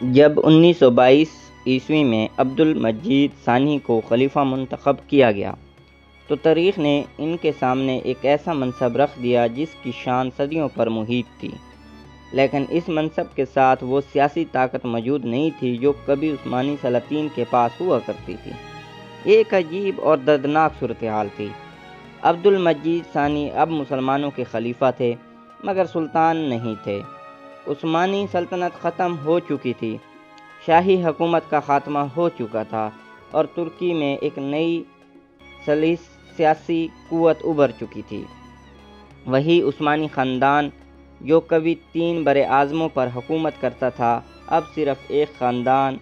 جب 1922 میں عبد المجید ثانی کو خلیفہ منتخب کیا گیا تو تاریخ نے ان کے سامنے ایک ایسا منصب رکھ دیا جس کی شان صدیوں پر محیط تھی، لیکن اس منصب کے ساتھ وہ سیاسی طاقت موجود نہیں تھی جو کبھی عثمانی سلاطین کے پاس ہوا کرتی تھی۔ یہ ایک عجیب اور دردناک صورتحال تھی۔ عبد المجید ثانی اب مسلمانوں کے خلیفہ تھے مگر سلطان نہیں تھے۔ عثمانی سلطنت ختم ہو چکی تھی، شاہی حکومت کا خاتمہ ہو چکا تھا اور ترکی میں ایک نئی سیاسی قوت ابھر چکی تھی۔ وہی عثمانی خاندان جو کبھی 3 بر اعظموں پر حکومت کرتا تھا، اب صرف ایک خاندان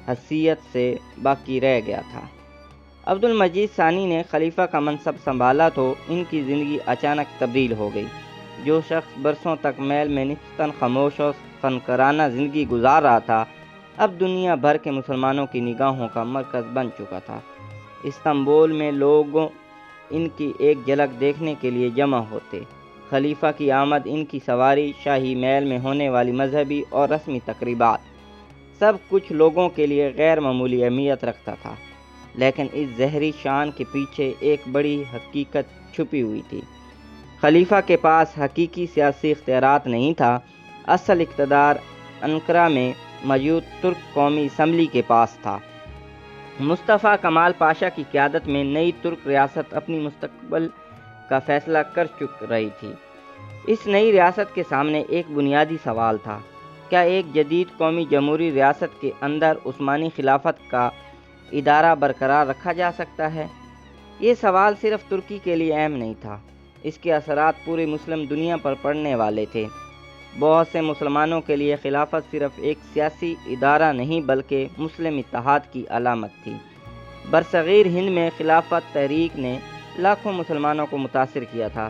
حیثیت سے باقی رہ گیا تھا۔ عبد المجید ثانی نے خلیفہ کا منصب سنبھالا تو ان کی زندگی اچانک تبدیل ہو گئی۔ جو شخص برسوں تک محل میں نسبتاً خاموش اور فنکارانہ زندگی گزار رہا تھا، اب دنیا بھر کے مسلمانوں کی نگاہوں کا مرکز بن چکا تھا۔ استنبول میں لوگ ان کی ایک جھلک دیکھنے کے لیے جمع ہوتے۔ خلیفہ کی آمد، ان کی سواری، شاہی محل میں ہونے والی مذہبی اور رسمی تقریبات، سب کچھ لوگوں کے لیے غیر معمولی اہمیت رکھتا تھا۔ لیکن اس ظاہری شان کے پیچھے ایک بڑی حقیقت چھپی ہوئی تھی۔ خلیفہ کے پاس حقیقی سیاسی اختیارات نہیں تھا۔ اصل اقتدار انقرہ میں موجود ترک قومی اسمبلی کے پاس تھا۔ مصطفیٰ کمال پاشا کی قیادت میں نئی ترک ریاست اپنی مستقبل کا فیصلہ کر چک رہی تھی۔ اس نئی ریاست کے سامنے ایک بنیادی سوال تھا: کیا ایک جدید قومی جمہوری ریاست کے اندر عثمانی خلافت کا ادارہ برقرار رکھا جا سکتا ہے؟ یہ سوال صرف ترکی کے لیے اہم نہیں تھا، اس کے اثرات پوری مسلم دنیا پر پڑنے والے تھے۔ بہت سے مسلمانوں کے لیے خلافت صرف ایک سیاسی ادارہ نہیں بلکہ مسلم اتحاد کی علامت تھی۔ برصغیر ہند میں خلافت تحریک نے لاکھوں مسلمانوں کو متاثر کیا تھا۔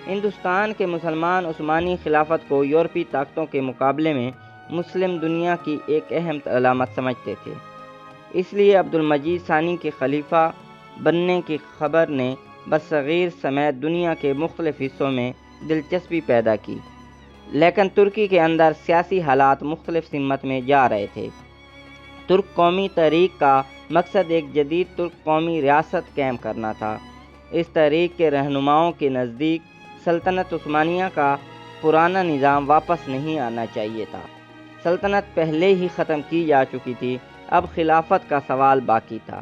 ہندوستان کے مسلمان عثمانی خلافت کو یورپی طاقتوں کے مقابلے میں مسلم دنیا کی ایک اہم علامت سمجھتے تھے۔ اس لیے عبد المجید ثانی کے خلیفہ بننے کی خبر نے برصغیر سمیت دنیا کے مختلف حصوں میں دلچسپی پیدا کی، لیکن ترکی کے اندر سیاسی حالات مختلف سمت میں جا رہے تھے۔ ترک قومی تحریک کا مقصد ایک جدید ترک قومی ریاست قائم کرنا تھا۔ اس تحریک کے رہنماؤں کے نزدیک سلطنت عثمانیہ کا پرانا نظام واپس نہیں آنا چاہیے تھا۔ سلطنت پہلے ہی ختم کی جا چکی تھی، اب خلافت کا سوال باقی تھا۔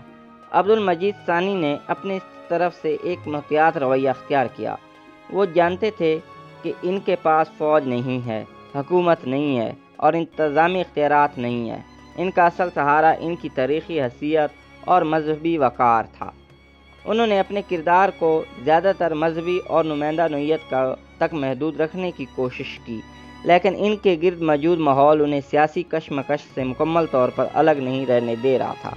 عبد المجید ثانی نے اپنی طرف سے ایک محتاط رویہ اختیار کیا۔ وہ جانتے تھے کہ ان کے پاس فوج نہیں ہے، حکومت نہیں ہے اور انتظامی اختیارات نہیں ہے۔ ان کا اصل سہارا ان کی تاریخی حیثیت اور مذہبی وقار تھا۔ انہوں نے اپنے کردار کو زیادہ تر مذہبی اور نمائندہ نوعیت تک محدود رکھنے کی کوشش کی، لیکن ان کے گرد موجود ماحول انہیں سیاسی کشمکش سے مکمل طور پر الگ نہیں رہنے دے رہا تھا۔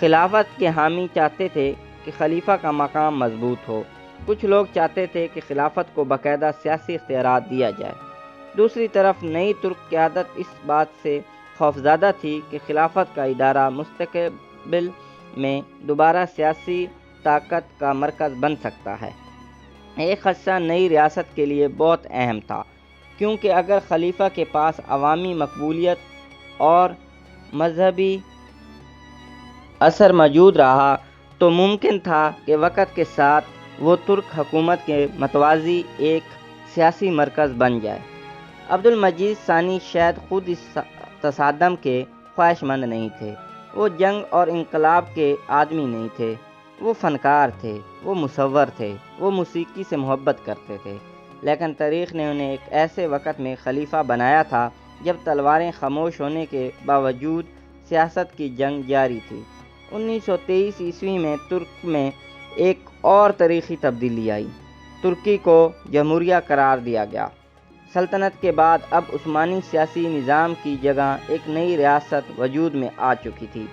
خلافت کے حامی چاہتے تھے کہ خلیفہ کا مقام مضبوط ہو۔ کچھ لوگ چاہتے تھے کہ خلافت کو باقاعدہ سیاسی اختیارات دیا جائے۔ دوسری طرف نئی ترک قیادت اس بات سے خوفزدہ تھی کہ خلافت کا ادارہ مستقبل میں دوبارہ سیاسی طاقت کا مرکز بن سکتا ہے۔ ایک خدشہ نئی ریاست کے لیے بہت اہم تھا، کیونکہ اگر خلیفہ کے پاس عوامی مقبولیت اور مذہبی اثر موجود رہا تو ممکن تھا کہ وقت کے ساتھ وہ ترک حکومت کے متوازی ایک سیاسی مرکز بن جائے۔ عبد المجید ثانی شاید خود اس تصادم کے خواہش مند نہیں تھے۔ وہ جنگ اور انقلاب کے آدمی نہیں تھے۔ وہ فنکار تھے، وہ مصور تھے، وہ موسیقی سے محبت کرتے تھے، لیکن تاریخ نے انہیں ایک ایسے وقت میں خلیفہ بنایا تھا جب تلواریں خاموش ہونے کے باوجود سیاست کی جنگ جاری تھی۔ 1923 میں ترک میں ایک اور تاریخی تبدیلی آئی۔ ترکی کو جمہوریہ قرار دیا گیا۔ سلطنت کے بعد اب عثمانی سیاسی نظام کی جگہ ایک نئی ریاست وجود میں آ چکی تھی۔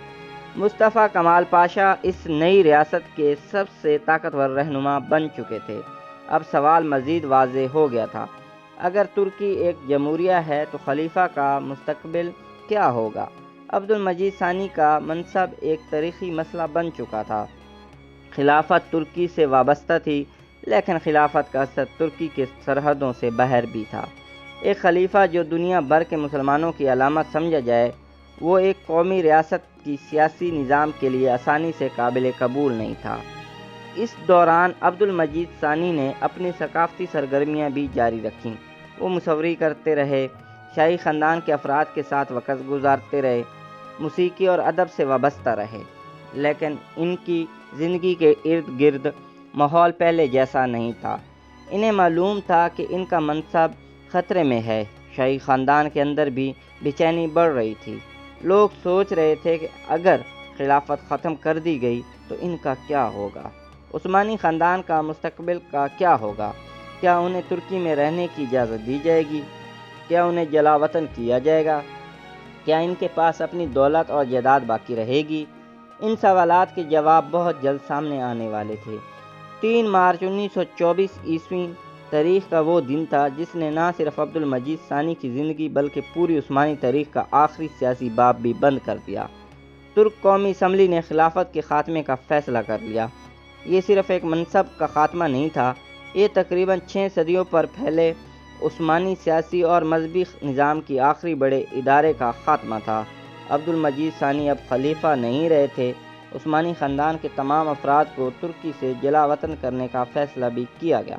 مصطفیٰ کمال پاشا اس نئی ریاست کے سب سے طاقتور رہنما بن چکے تھے۔ اب سوال مزید واضح ہو گیا تھا: اگر ترکی ایک جمہوریہ ہے تو خلیفہ کا مستقبل کیا ہوگا؟ عبد المجید ثانی کا منصب ایک تاریخی مسئلہ بن چکا تھا۔ خلافت ترکی سے وابستہ تھی، لیکن خلافت کا اثر ترکی کے سرحدوں سے باہر بھی تھا۔ ایک خلیفہ جو دنیا بھر کے مسلمانوں کی علامت سمجھا جائے، وہ ایک قومی ریاست کی سیاسی نظام کے لیے آسانی سے قابل قبول نہیں تھا۔ اس دوران عبد المجید ثانی نے اپنی ثقافتی سرگرمیاں بھی جاری رکھیں۔ وہ مصوری کرتے رہے، شاہی خاندان کے افراد کے ساتھ وقت گزارتے رہے، موسیقی اور ادب سے وابستہ رہے، لیکن ان کی زندگی کے ارد گرد ماحول پہلے جیسا نہیں تھا۔ انہیں معلوم تھا کہ ان کا منصب خطرے میں ہے۔ شاہی خاندان کے اندر بھی بے چینی بڑھ رہی تھی۔ لوگ سوچ رہے تھے کہ اگر خلافت ختم کر دی گئی تو ان کا کیا ہوگا؟ عثمانی خاندان کا مستقبل کا کیا ہوگا؟ کیا انہیں ترکی میں رہنے کی اجازت دی جائے گی؟ کیا انہیں جلا وطن کیا جائے گا؟ کیا ان کے پاس اپنی دولت اور جائیداد باقی رہے گی؟ ان سوالات کے جواب بہت جلد سامنے آنے والے تھے۔ 3 مارچ 1924 عیسوی تاریخ کا وہ دن تھا جس نے نہ صرف عبد المجید ثانی کی زندگی بلکہ پوری عثمانی تاریخ کا آخری سیاسی باب بھی بند کر دیا۔ ترک قومی اسمبلی نے خلافت کے خاتمے کا فیصلہ کر لیا۔ یہ صرف ایک منصب کا خاتمہ نہیں تھا، یہ تقریباً 6 صدیوں پر پھیلے عثمانی سیاسی اور مذہبی نظام کی آخری بڑے ادارے کا خاتمہ تھا۔ عبد المجید ثانی اب خلیفہ نہیں رہے تھے۔ عثمانی خاندان کے تمام افراد کو ترکی سے جلا وطن کرنے کا فیصلہ بھی کیا گیا۔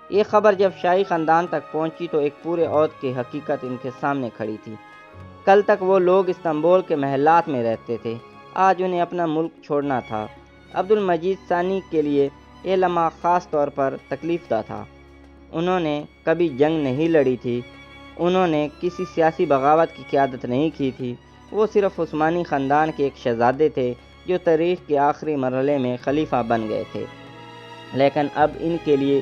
یہ خبر جب شاہی خاندان تک پہنچی تو ایک پورے عہد کی حقیقت ان کے سامنے کھڑی تھی۔ کل تک وہ لوگ استنبول کے محلات میں رہتے تھے، آج انہیں اپنا ملک چھوڑنا تھا۔ عبد المجید ثانی کے لیے یہ لمحہ خاص طور پر تکلیف دہ تھا۔ انہوں نے کبھی جنگ نہیں لڑی تھی، انہوں نے کسی سیاسی بغاوت کی قیادت نہیں کی تھی۔ وہ صرف عثمانی خاندان کے ایک شہزادے تھے جو تاریخ کے آخری مرحلے میں خلیفہ بن گئے تھے، لیکن اب ان کے لیے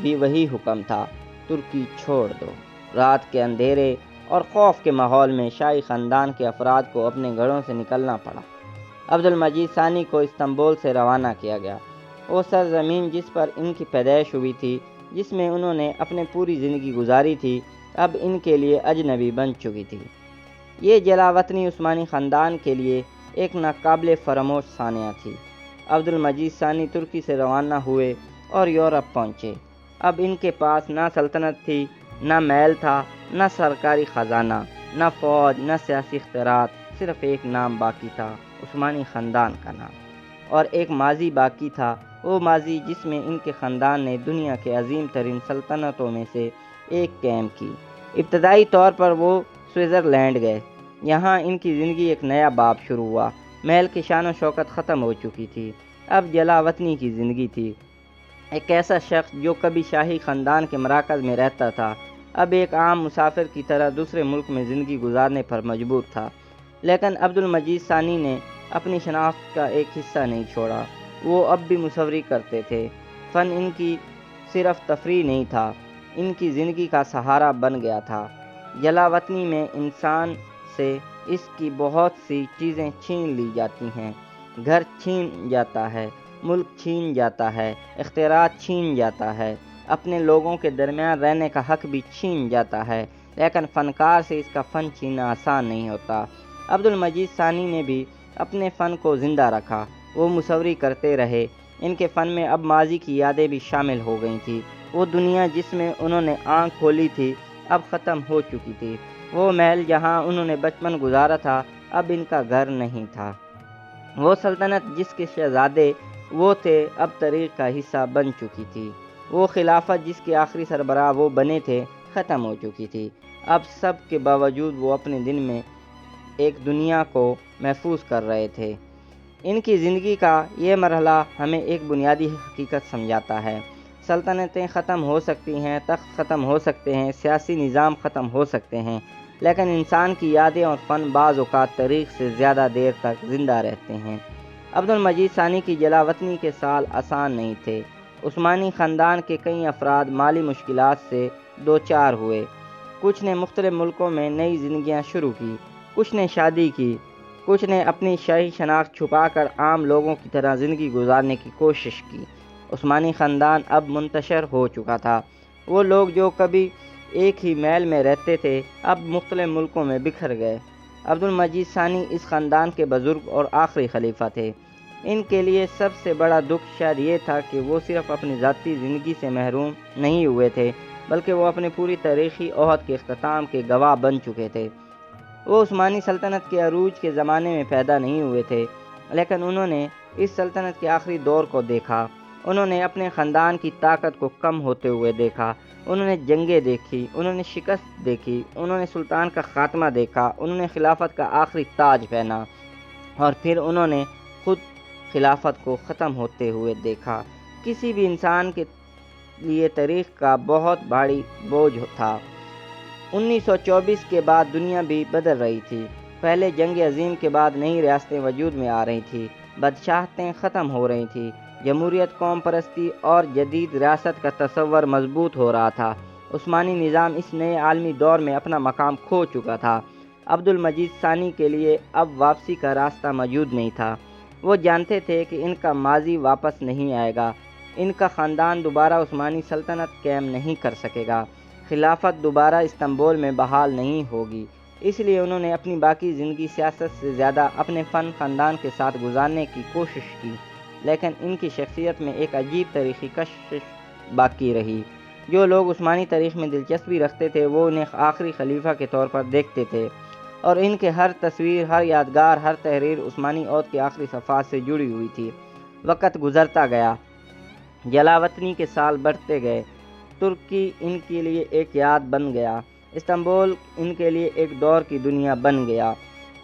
بھی وہی حکم تھا، ترکی چھوڑ دو۔ رات کے اندھیرے اور خوف کے ماحول میں شاہی خاندان کے افراد کو اپنے گھروں سے نکلنا پڑا۔ عبد المجید ثانی کو استنبول سے روانہ کیا گیا۔ وہ سرزمین جس پر ان کی پیدائش ہوئی تھی، جس میں انہوں نے اپنی پوری زندگی گزاری تھی، اب ان کے لیے اجنبی بن چکی تھی۔ یہ جلا وطنی عثمانی خاندان کے لیے ایک ناقابل فراموش سانحہ تھی۔ عبد المجید ثانی ترکی سے روانہ ہوئے اور یورپ پہنچے۔ اب ان کے پاس نہ سلطنت تھی، نہ محل تھا، نہ سرکاری خزانہ، نہ فوج، نہ سیاسی اختیارات، صرف ایک نام باقی تھا، عثمانی خاندان کا نام، اور ایک ماضی باقی تھا، وہ ماضی جس میں ان کے خاندان نے دنیا کے عظیم ترین سلطنتوں میں سے ایک قائم کی۔ ابتدائی طور پر وہ سوئٹزرلینڈ گئے۔ یہاں ان کی زندگی ایک نیا باب شروع ہوا۔ محل کی شان و شوکت ختم ہو چکی تھی، اب جلا وطنی کی زندگی تھی۔ ایک ایسا شخص جو کبھی شاہی خاندان کے مراکز میں رہتا تھا، اب ایک عام مسافر کی طرح دوسرے ملک میں زندگی گزارنے پر مجبور تھا۔ لیکن عبد المجید ثانی نے اپنی شناخت کا ایک حصہ نہیں چھوڑا۔ وہ اب بھی مصوری کرتے تھے۔ فن ان کی صرف تفریح نہیں تھا، ان کی زندگی کا سہارا بن گیا تھا۔ جلا وطنی میں انسان سے اس کی بہت سی چیزیں چھین لی جاتی ہیں۔ گھر چھین جاتا ہے، ملک چھین جاتا ہے، اختیارات چھین جاتا ہے، اپنے لوگوں کے درمیان رہنے کا حق بھی چھین جاتا ہے، لیکن فنکار سے اس کا فن چھیننا آسان نہیں ہوتا۔ عبد المجید ثانی نے بھی اپنے فن کو زندہ رکھا۔ وہ مصوری کرتے رہے۔ ان کے فن میں اب ماضی کی یادیں بھی شامل ہو گئی تھیں۔ وہ دنیا جس میں انہوں نے آنکھ کھولی تھی اب ختم ہو چکی تھی۔ وہ محل جہاں انہوں نے بچپن گزارا تھا اب ان کا گھر نہیں تھا۔ وہ سلطنت جس کے شہزادے وہ تھے اب تاریخ کا حصہ بن چکی تھی۔ وہ خلافت جس کے آخری سربراہ وہ بنے تھے ختم ہو چکی تھی۔ اب سب کے باوجود وہ اپنے دن میں ایک دنیا کو محفوظ کر رہے تھے۔ ان کی زندگی کا یہ مرحلہ ہمیں ایک بنیادی حقیقت سمجھاتا ہے۔ سلطنتیں ختم ہو سکتی ہیں، تخت ختم ہو سکتے ہیں، سیاسی نظام ختم ہو سکتے ہیں، لیکن انسان کی یادیں اور فن بعض اوقات تاریخ سے زیادہ دیر تک زندہ رہتے ہیں۔ عبد المجید ثانی کی جلا وطنی کے سال آسان نہیں تھے۔ عثمانی خاندان کے کئی افراد مالی مشکلات سے دوچار ہوئے۔ کچھ نے مختلف ملکوں میں نئی زندگیاں شروع کی، کچھ نے شادی کی، کچھ نے اپنی شاہی شناخت چھپا کر عام لوگوں کی طرح زندگی گزارنے کی کوشش کی۔ عثمانی خاندان اب منتشر ہو چکا تھا۔ وہ لوگ جو کبھی ایک ہی محل میں رہتے تھے اب مختلف ملکوں میں بکھر گئے۔ عبد المجید ثانی اس خاندان کے بزرگ اور آخری خلیفہ تھے۔ ان کے لیے سب سے بڑا دکھ شاید یہ تھا کہ وہ صرف اپنی ذاتی زندگی سے محروم نہیں ہوئے تھے بلکہ وہ اپنی پوری تاریخی عہد کے اختتام کے گواہ بن چکے تھے۔ وہ عثمانی سلطنت کے عروج کے زمانے میں پیدا نہیں ہوئے تھے، لیکن انہوں نے اس سلطنت کے آخری دور کو دیکھا۔ انہوں نے اپنے خاندان کی طاقت کو کم ہوتے ہوئے دیکھا، انہوں نے جنگیں دیکھی، انہوں نے شکست دیکھی، انہوں نے سلطان کا خاتمہ دیکھا، انہوں نے خلافت کا آخری تاج پہنا، اور پھر انہوں نے خود خلافت کو ختم ہوتے ہوئے دیکھا۔ کسی بھی انسان کے لیے تاریخ کا بہت بھاری بوجھ تھا۔ 1924 کے بعد دنیا بھی بدل رہی تھی۔ پہلے جنگ عظیم کے بعد نئی ریاستیں وجود میں آ رہی تھیں، بادشاہتیں ختم ہو رہی تھیں، جمہوریت، قوم پرستی اور جدید ریاست کا تصور مضبوط ہو رہا تھا۔ عثمانی نظام اس نئے عالمی دور میں اپنا مقام کھو چکا تھا۔ عبد المجید ثانی کے لیے اب واپسی کا راستہ موجود نہیں تھا۔ وہ جانتے تھے کہ ان کا ماضی واپس نہیں آئے گا، ان کا خاندان دوبارہ عثمانی سلطنت قائم نہیں کر سکے گا، خلافت دوبارہ استنبول میں بحال نہیں ہوگی۔ اس لیے انہوں نے اپنی باقی زندگی سیاست سے زیادہ اپنے خاندان کے ساتھ گزارنے کی کوشش کی، لیکن ان کی شخصیت میں ایک عجیب تاریخی کشش باقی رہی۔ جو لوگ عثمانی تاریخ میں دلچسپی رکھتے تھے وہ انہیں آخری خلیفہ کے طور پر دیکھتے تھے، اور ان کے ہر تصویر، ہر یادگار، ہر تحریر عثمانی عہد کے آخری صفحات سے جڑی ہوئی تھی۔ وقت گزرتا گیا، جلاوطنی کے سال بڑھتے گئے، ترکی ان کے لیے ایک یاد بن گیا، استنبول ان کے لیے ایک دور کی دنیا بن گیا۔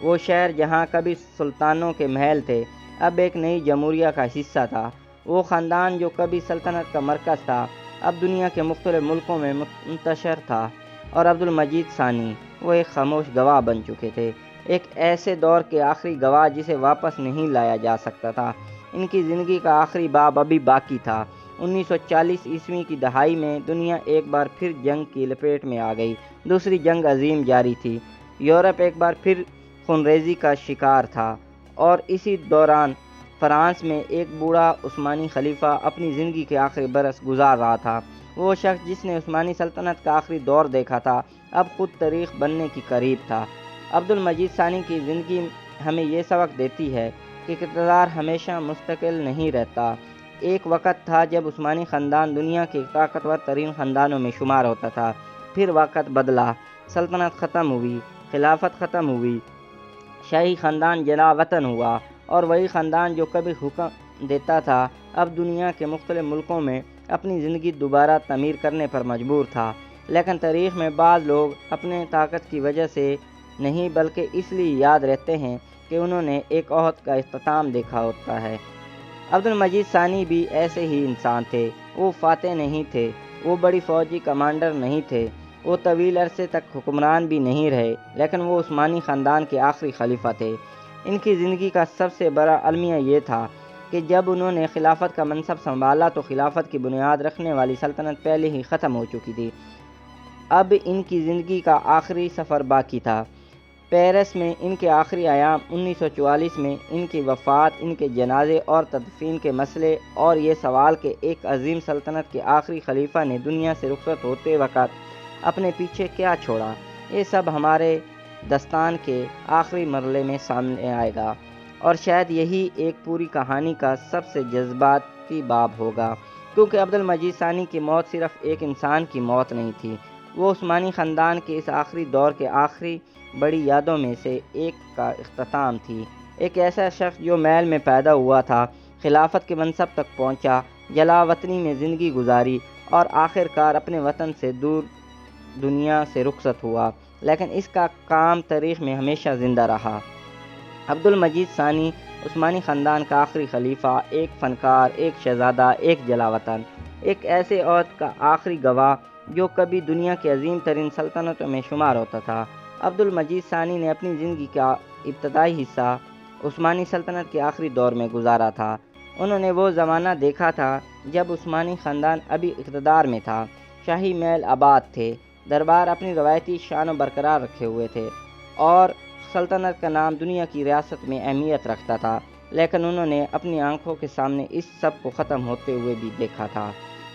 وہ شہر جہاں کبھی سلطانوں کے محل تھے، اب ایک نئی جمہوریہ کا حصہ تھا۔ وہ خاندان جو کبھی سلطنت کا مرکز تھا، اب دنیا کے مختلف ملکوں میں منتشر تھا، اور عبد المجید ثانی وہ ایک خاموش گواہ بن چکے تھے، ایک ایسے دور کے آخری گواہ جسے واپس نہیں لایا جا سکتا تھا۔ ان کی زندگی کا آخری باب ابھی باقی تھا۔ 1940 عیسوی کی دہائی میں دنیا ایک بار پھر جنگ کی لپیٹ میں آ گئی۔ دوسری جنگ عظیم جاری تھی، یورپ ایک بار پھر خونریزی کا شکار تھا، اور اسی دوران فرانس میں ایک بوڑھا عثمانی خلیفہ اپنی زندگی کے آخری برس گزار رہا تھا۔ وہ شخص جس نے عثمانی سلطنت کا آخری دور دیکھا تھا، اب خود تاریخ بننے کی قریب تھا۔ عبد المجید ثانی کی زندگی ہمیں یہ سبق دیتی ہے کہ اقتدار ہمیشہ مستقل نہیں رہتا۔ ایک وقت تھا جب عثمانی خاندان دنیا کے طاقتور ترین خاندانوں میں شمار ہوتا تھا، پھر وقت بدلا، سلطنت ختم ہوئی، خلافت ختم ہوئی، شاہی خاندان جلا وطن ہوا، اور وہی خاندان جو کبھی حکم دیتا تھا اب دنیا کے مختلف ملکوں میں اپنی زندگی دوبارہ تعمیر کرنے پر مجبور تھا۔ لیکن تاریخ میں بعض لوگ اپنے طاقت کی وجہ سے نہیں بلکہ اس لیے یاد رہتے ہیں کہ انہوں نے ایک عہد کا اختتام دیکھا ہوتا ہے۔ عبد المجید ثانی بھی ایسے ہی انسان تھے۔ وہ فاتح نہیں تھے، وہ بڑی فوجی کمانڈر نہیں تھے، وہ طویل عرصے تک حکمران بھی نہیں رہے، لیکن وہ عثمانی خاندان کے آخری خلیفہ تھے۔ ان کی زندگی کا سب سے بڑا المیہ یہ تھا کہ جب انہوں نے خلافت کا منصب سنبھالا تو خلافت کی بنیاد رکھنے والی سلطنت پہلے ہی ختم ہو چکی تھی۔ اب ان کی زندگی کا آخری سفر باقی تھا۔ پیرس میں ان کے آخری ایام 1944 میں ان کی وفات، ان کے جنازے اور تدفین کے مسئلے، اور یہ سوال کہ ایک عظیم سلطنت کے آخری خلیفہ نے دنیا سے رخصت ہوتے وقت اپنے پیچھے کیا چھوڑا، یہ سب ہمارے داستان کے آخری مرحلے میں سامنے آئے گا، اور شاید یہی ایک پوری کہانی کا سب سے جذباتی باب ہوگا، کیونکہ عبد المجید ثانی کی موت صرف ایک انسان کی موت نہیں تھی، وہ عثمانی خاندان کے اس آخری دور کے آخری بڑی یادوں میں سے ایک کا اختتام تھی۔ ایک ایسا شخص جو محل میں پیدا ہوا تھا، خلافت کے منصب تک پہنچا، جلا وطنی میں زندگی گزاری، اور آخر کار اپنے وطن سے دور دنیا سے رخصت ہوا، لیکن اس کا کام تاریخ میں ہمیشہ زندہ رہا۔ عبد المجید ثانی عثمانی خاندان کا آخری خلیفہ، ایک فنکار، ایک شہزادہ، ایک جلا وطن، ایک ایسے عہد کا آخری گواہ جو کبھی دنیا کی عظیم ترین سلطنتوں میں شمار ہوتا تھا۔ عبد المجید ثانی نے اپنی زندگی کا ابتدائی حصہ عثمانی سلطنت کے آخری دور میں گزارا تھا۔ انہوں نے وہ زمانہ دیکھا تھا جب عثمانی خاندان ابھی اقتدار میں تھا، شاہی محل آباد تھے، دربار اپنی روایتی شان و برقرار رکھے ہوئے تھے، اور سلطنت کا نام دنیا کی ریاست میں اہمیت رکھتا تھا، لیکن انہوں نے اپنی آنکھوں کے سامنے اس سب کو ختم ہوتے ہوئے بھی دیکھا تھا۔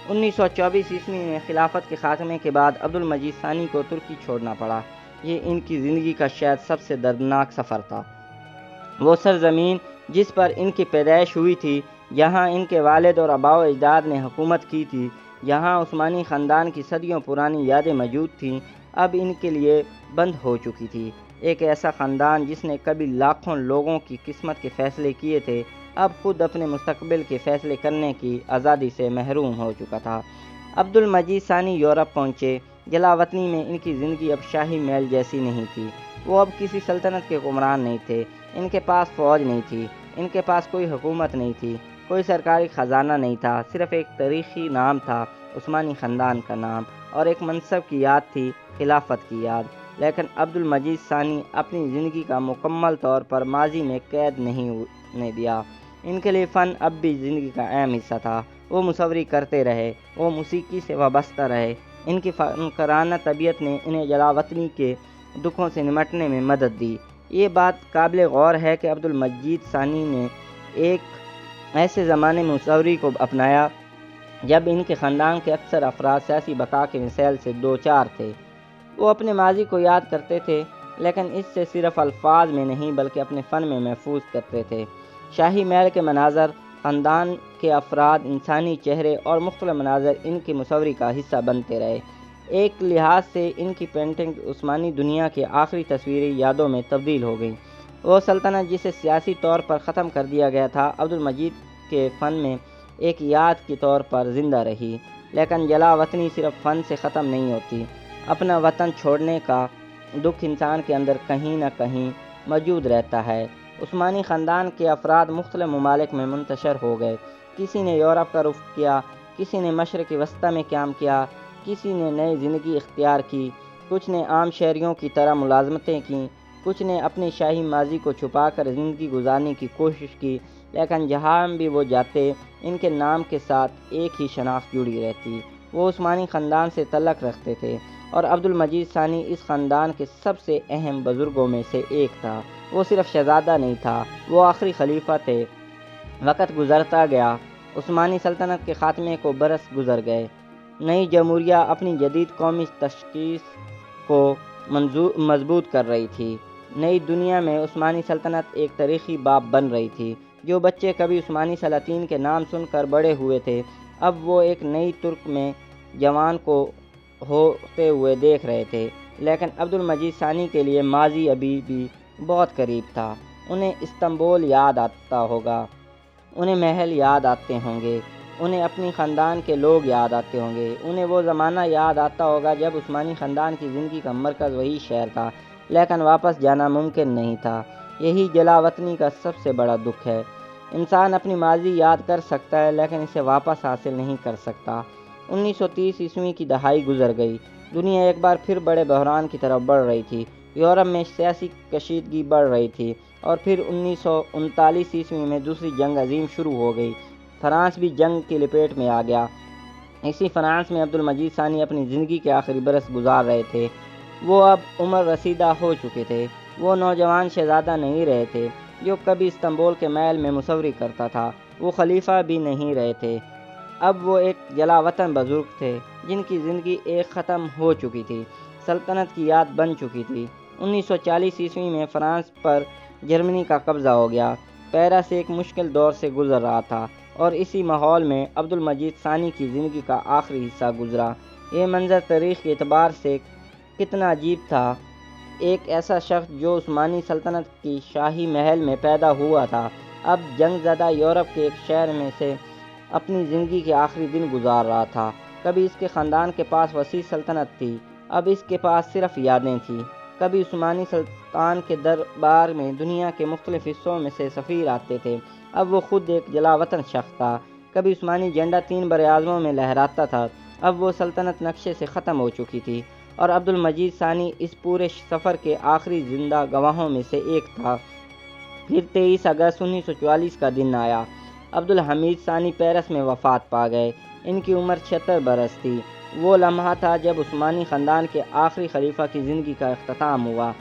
1924 عیسوی میں خلافت کے خاتمے کے بعد عبد المجید ثانی کو ترکی چھوڑنا پڑا۔ یہ ان کی زندگی کا شاید سب سے دردناک سفر تھا۔ وہ سرزمین جس پر ان کی پیدائش ہوئی تھی، جہاں ان کے والد اور آباء و اجداد نے حکومت کی تھی، جہاں عثمانی خاندان کی صدیوں پرانی یادیں موجود تھیں، اب ان کے لیے بند ہو چکی تھی۔ ایک ایسا خاندان جس نے کبھی لاکھوں لوگوں کی قسمت کے فیصلے کیے تھے، اب خود اپنے مستقبل کے فیصلے کرنے کی آزادی سے محروم ہو چکا تھا۔ عبد المجید ثانی یورپ پہنچے۔ جلا وطنی میں ان کی زندگی اب شاہی محل جیسی نہیں تھی۔ وہ اب کسی سلطنت کے حکمران نہیں تھے۔ ان کے پاس فوج نہیں تھی، ان کے پاس کوئی حکومت نہیں تھی، کوئی سرکاری خزانہ نہیں تھا، صرف ایک تاریخی نام تھا، عثمانی خاندان کا نام، اور ایک منصب کی یاد تھی، خلافت کی یاد۔ لیکن عبد المجید ثانی اپنی زندگی کا مکمل طور پر ماضی میں قید نہیں ہونے دیا۔ ان کے لیے فن اب بھی زندگی کا اہم حصہ تھا۔ وہ مصوری کرتے رہے، وہ موسیقی سے وابستہ رہے۔ ان کی فنکارانہ طبیعت نے انہیں جلا وطنی کے دکھوں سے نمٹنے میں مدد دی۔ یہ بات قابل غور ہے کہ عبد المجید ثانی نے ایک ایسے زمانے میں مصوری کو اپنایا جب ان کے خاندان کے اکثر افراد سیاسی بقا کے مسائل سے دوچار تھے۔ وہ اپنے ماضی کو یاد کرتے تھے، لیکن اس سے صرف الفاظ میں نہیں بلکہ اپنے فن میں محفوظ کرتے تھے۔ شاہی محل کے مناظر، خاندان کے افراد، انسانی چہرے اور مختلف مناظر ان کی مصوری کا حصہ بنتے رہے۔ ایک لحاظ سے ان کی پینٹنگ عثمانی دنیا کی آخری تصویری یادوں میں تبدیل ہو گئیں۔ وہ سلطنت جسے سیاسی طور پر ختم کر دیا گیا تھا، عبد المجید کے فن میں ایک یاد کے طور پر زندہ رہی۔ لیکن جلا وطنی صرف فن سے ختم نہیں ہوتی۔ اپنا وطن چھوڑنے کا دکھ انسان کے اندر کہیں نہ کہیں موجود رہتا ہے۔ عثمانی خاندان کے افراد مختلف ممالک میں منتشر ہو گئے۔ کسی نے یورپ کا رخ کیا، کسی نے مشرق وسطیٰ میں قیام کیا، کسی نے نئی زندگی اختیار کی، کچھ نے عام شہریوں کی طرح ملازمتیں کیں، کچھ نے اپنے شاہی ماضی کو چھپا کر زندگی گزارنے کی کوشش کی، لیکن جہاں بھی وہ جاتے ان کے نام کے ساتھ ایک ہی شناخت جڑی رہتی۔ وہ عثمانی خاندان سے تعلق رکھتے تھے، اور عبد المجید ثانی اس خاندان کے سب سے اہم بزرگوں میں سے ایک تھا۔ وہ صرف شہزادہ نہیں تھا، وہ آخری خلیفہ تھے۔ وقت گزرتا گیا، عثمانی سلطنت کے خاتمے کو برس گزر گئے۔ نئی جمہوریہ اپنی جدید قومی تشخیص کو مضبوط کر رہی تھی۔ نئی دنیا میں عثمانی سلطنت ایک تاریخی باب بن رہی تھی۔ جو بچے کبھی عثمانی سلاطین کے نام سن کر بڑے ہوئے تھے، اب وہ ایک نئی ترک میں جوان کو ہوتے ہوئے دیکھ رہے تھے۔ لیکن عبد المجید ثانی کے لیے ماضی ابھی بھی بہت قریب تھا۔ انہیں استنبول یاد آتا ہوگا، انہیں محل یاد آتے ہوں گے، انہیں اپنی خاندان کے لوگ یاد آتے ہوں گے، انہیں وہ زمانہ یاد آتا ہوگا جب عثمانی خاندان کی زندگی کا مرکز وہی شہر تھا، لیکن واپس جانا ممکن نہیں تھا۔ یہی جلا وطنی کا سب سے بڑا دکھ ہے۔ انسان اپنی ماضی یاد کر سکتا ہے لیکن اسے واپس حاصل نہیں کر سکتا۔ 1930 عیسوی کی دہائی گزر گئی۔ دنیا ایک بار پھر بڑے بحران کی طرف بڑھ رہی تھی۔ یورپ میں سیاسی کشیدگی بڑھ رہی تھی، اور پھر 1939 عیسوی میں دوسری جنگ عظیم شروع ہو گئی۔ فرانس بھی جنگ کی لپیٹ میں آ گیا۔ اسی فرانس میں عبد المجید ثانی اپنی زندگی کے آخری برس گزار رہے تھے۔ وہ اب عمر رسیدہ ہو چکے تھے۔ وہ نوجوان شہزادہ نہیں رہے تھے جو کبھی استنبول کے محل میں مصوری کرتا تھا۔ وہ خلیفہ بھی نہیں رہے تھے۔ اب وہ ایک جلا وطن بزرگ تھے جن کی زندگی ایک ختم ہو چکی تھی، سلطنت کی یاد بن چکی تھی۔ 1940 عیسوی میں فرانس پر جرمنی کا قبضہ ہو گیا۔ پیرس ایک مشکل دور سے گزر رہا تھا، اور اسی ماحول میں عبد المجید ثانی کی زندگی کا آخری حصہ گزرا۔ یہ منظر تاریخ کے اعتبار سے کتنا عجیب تھا۔ ایک ایسا شخص جو عثمانی سلطنت کی شاہی محل میں پیدا ہوا تھا، اب جنگ زدہ یورپ کے ایک شہر میں سے اپنی زندگی کے آخری دن گزار رہا تھا۔ کبھی اس کے خاندان کے پاس وسیع سلطنت تھی، اب اس کے پاس صرف یادیں تھیں۔ کبھی عثمانی سلطان کے دربار میں دنیا کے مختلف حصوں میں سے سفیر آتے تھے، اب وہ خود ایک جلا وطن شخص تھا۔ کبھی عثمانی جھنڈا 3 براعظموں میں لہراتا تھا، اب وہ سلطنت نقشے سے ختم ہو چکی تھی، اور عبد المجید ثانی اس پورے سفر کے آخری زندہ گواہوں میں سے ایک تھا۔ پھر 23 اگست 1944 کا دن آیا۔ عبد الحمید ثانی پیرس میں وفات پا گئے۔ ان کی عمر 76 برس تھی۔ وہ لمحہ تھا جب عثمانی خاندان کے آخری خلیفہ کی زندگی کا اختتام ہوا۔